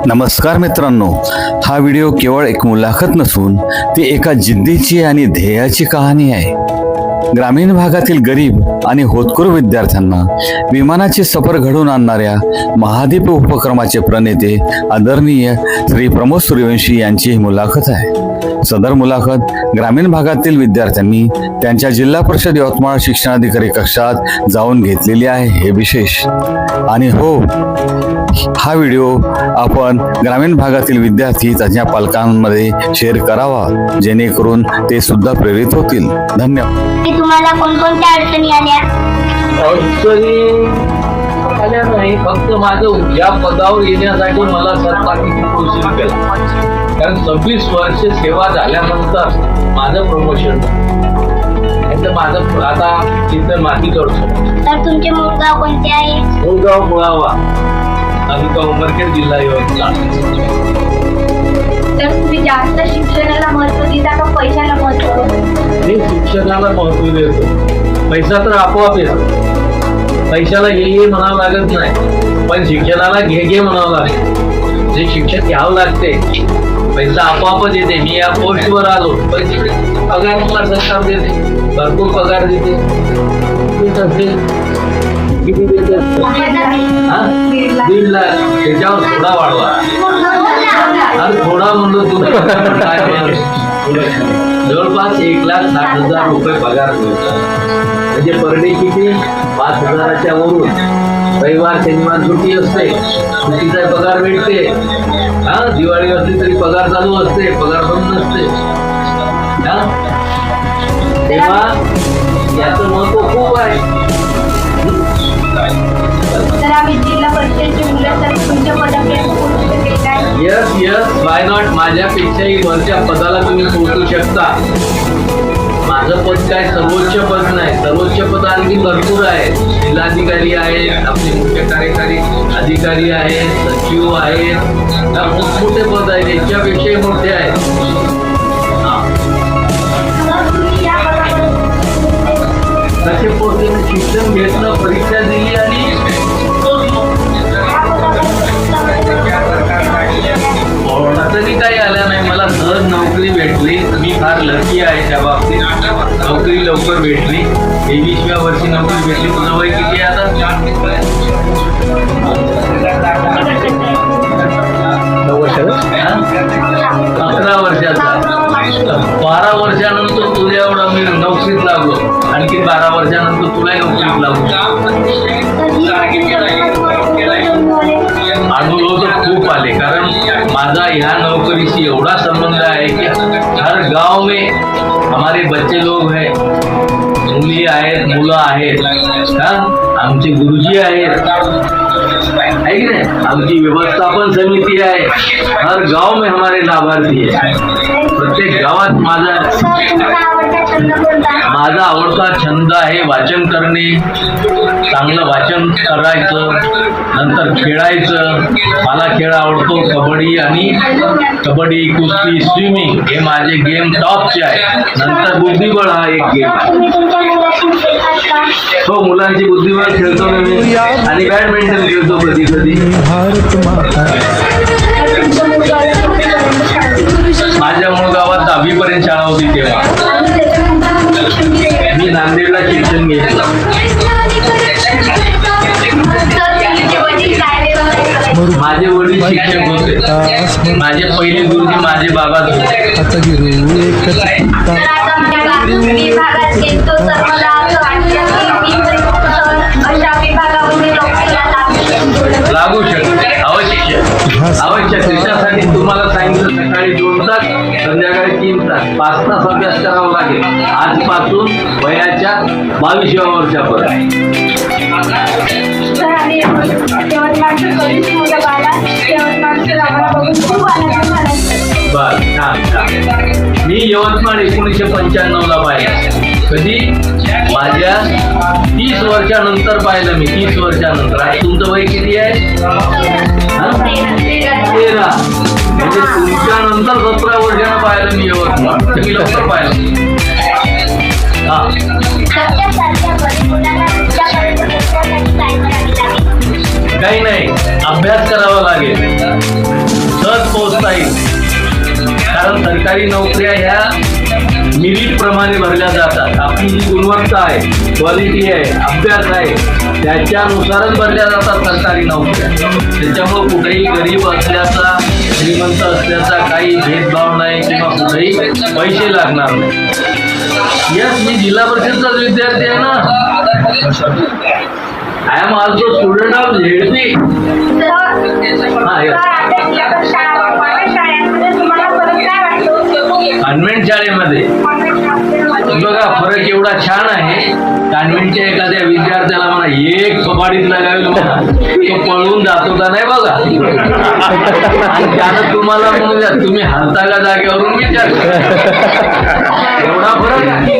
नमस्कार मित्रांनो, हा व्हिडिओ केवळ एक मुलाखत नसून ती एका जिद्दीची आणि ध्येयाची कहाणी आहे. ग्रामीण भागातील गरीब आणि होतकरू विद्यार्थ्यांना विमानाची सफर घडवून आणणाऱ्या महादीप उपक्रमाचे प्रणेते आदरणीय श्री प्रमोद सूर्यवंशी यांची ही मुलाखत आहे. सदर मुलाखत ग्रामीण भागातील विद्यार्थ्यांनी त्यांच्या जिल्हा परिषद यवतमाळ शिक्षणाधिकारी कक्षात जाऊन घेतलेली आहे हे विशेष. आणि हो, हा व्हिडिओ आपण ग्रामीण भागातील विद्यार्थी त्यांच्या पालकांमध्ये शेअर करावा, जेणेकरून ते सुद्धा प्रेरित होतील. धन्यवाद. तुम्हाला कोणकोणत्या अडचणी आल्या? अडचणी आल्या नाही, फक्त माझं या पदावर येण्यासाठी मला सरकारने खूप उशीर केला. कारण 26 वर्ष सेवा झाल्यानंतर माझं प्रमोशन झालं. माझं आता तिथं माती चढतो. तर तुमचे मूळ गाव कोणते आहे? मूळ गाव मुळावा, तालुका उमरखेड, जिल्हा यवतमाळ. तर तुम्ही जास्त शिक्षणाला महत्त्व देता का पैशाला महत्त्व? मी शिक्षणाला महत्त्व देतो. पैसा तर आपोआप येतो. पैशाला घे म्हणावं लागत नाही, पण शिक्षणाला घे म्हणावं लागतं. जे शिक्षण घ्यावं लागते, पैसा आपोआपच येते. मी या पोस्टवर आलो, पैसे पगार मला सरकार देते, भरपूर पगार देते. किती देते? 1.5 लाख. त्याच्यावर थोडा वाढवा. आणि थोडा म्हणलो तुला काय जवळपास 1,60,000 रुपये पगार मिळतात. म्हणजे पर डे किती? 5,000च्या वरून. रविवार शनिवार सुट्टी असते, सुट्टीचा पगार भेटते. दिवाळी असली तरी पगार चालू असते, पगार बंद नसते. तेव्हा याचं महत्व खूप आहे. तर आम्ही जिल्हा परिषदेचे मुलं तर तुमच्या पदापर्यंत पोहोचू शकेल काय? Yes, why not. माझ्यापेक्षाही वरच्या पदाला तुम्ही पोहोचू शकता. माझं पद काय सर्वोच्च पद नाही, सर्वोच्च पद आणखी भरपूर आहे. जिल्हाधिकारी आहेत, आपले मुख्य कार्यकारी अधिकारी आहेत, सचिव आहेत, मोठमोठे पद आहेत, याच्यापेक्षाही मोठे आहेत. कसे पोहोचले? शिक्षण घेतलं, परीक्षा दिली आणि तरी काही आल्या नाही. मला सहज नोकरी भेटली. मी फार लकी आहे त्या बाबतीत. नोकरी लवकर भेटली. 23व्या वर्षी नोकरी भेटली. तुझं वय किती आहे आता? 11 वर्षाचा. 12 वर्षानंतर तुझ्या एवढा मी नोकरीत लागलो. आणखी 12 वर्षानंतर तुलाही नोकरीत लागलो. अनुभव तर खूप आले. कारण माझा ह्या नौकरीशी एवढा संबंध आहे की हर गाव में हमारे बच्चे लोग हैं, मुली आहेत, मुलं आहेत, आमचे गुरुजी आहेत, है कि नहीं? आमची व्यवस्थापन समिती आहे. हर गाव में हमारे लाभार्थी है. प्रत्येक गावात माझा आवडता छंद आहे वाचन करणे. चांगलं वाचन करायचं, नंतर खेळायचं. मला खेळ आवडतो कबड्डी, आणि कबड्डी, कुस्ती, स्विमिंग हे माझे गेम टॉपचे आहे. नंतर बुद्धिबळ हा एक गेम. हो, मुलांची बुद्धिबळ खेळतो मी, आणि बॅडमिंटन खेळतो कधी कधी. माझ्या मूळ गावात 10वी पर्यंत शाळा होती तेव्हा. मी नांदेडला शिक्षण घेतलं. माझे वडील शिक्षक होते. माझे पहिले गुरुजी माझे बाबा होते. लागू शकते. अवश्य. त्याच्यासाठी तुम्हाला सांगितलं सकाळी 2 तास, संध्याकाळी 3 तास, 5 तास अभ्यास करावा लागेल. आजपासून वयाच्या 22व्या वर्षापर्यंत. बर, छान. मी यवतमाळ 1995ला पाहिलं. कधी? माझ्या 30 वर्षानंतर पाहिलं मी. 30 वर्षानंतर. आज तुमचं वय किती आहे? 13. म्हणजे तुमच्या नंतर 17 वर्षानं पाहिलं मी यवतमाळ. तुम्ही लवकर पाहिलं. काही नाही, अभ्यास करावा लागेल. कारण सरकारी नोकऱ्या ह्या मिरिट प्रमाणे भरल्या जातात. आपली जी गुणवत्ता आहे, क्वालिटी आहे, अभ्यास आहे, त्याच्यानुसारच भरल्या जातात सरकारी नोकऱ्या. त्याच्यामुळे कुठेही गरीब असल्याचा, श्रीमंत असल्याचा काही भेदभाव नाही किंवा कुठेही पैसे लागणार नाही. यस, मी जिल्हा परिषदचाच विद्यार्थी आहे ना. I am also student of ZP. Convent शाळेमध्ये बघा फरक एवढा छान आहे. कॉन्व्हेंटच्या एखाद्या विद्यार्थ्याला म्हणा एक थोपाडीत लागावी म्हणा, तो पळून जातो का नाही बघा. आणि त्यानं तुम्हाला म्हणू द्या तुम्ही हलता का जागेवरून विचार एवढा फरक आहे.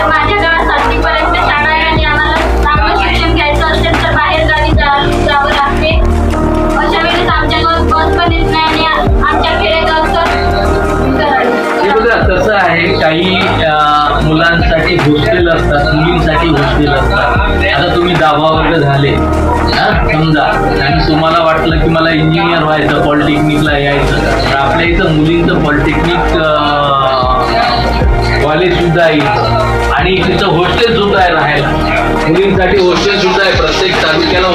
माझ्या गावात 7वी पर्यंत शाळा आहे आणि आम्हाला चांगलं शिक्षण घ्यायचं असेल तर बाहेर गावी जावं लागते. अशा वेळेस आमच्या गावात बस पण येत नाही आणि आमच्या खेडेगावचं हे बघा कसं आहे, काही मुलांसाठी हॉस्टेल असतात, मुलींसाठी हॉस्टेल असतात. आता तुम्ही 10वा वर्ग झाले समजा आणि तुम्हाला वाटलं की मला इंजिनियर व्हायचं, पॉलिटेक्निकला यायचं, तर आपल्या इथं मुलींचं पॉलिटेक्निक कॉलेज सुद्धा आहे आणि तिथं हॉस्टेल सुद्धा आहे राहायला. मुलींसाठी हॉस्टेल सुद्धा आहे प्रत्येक तालुक्याला.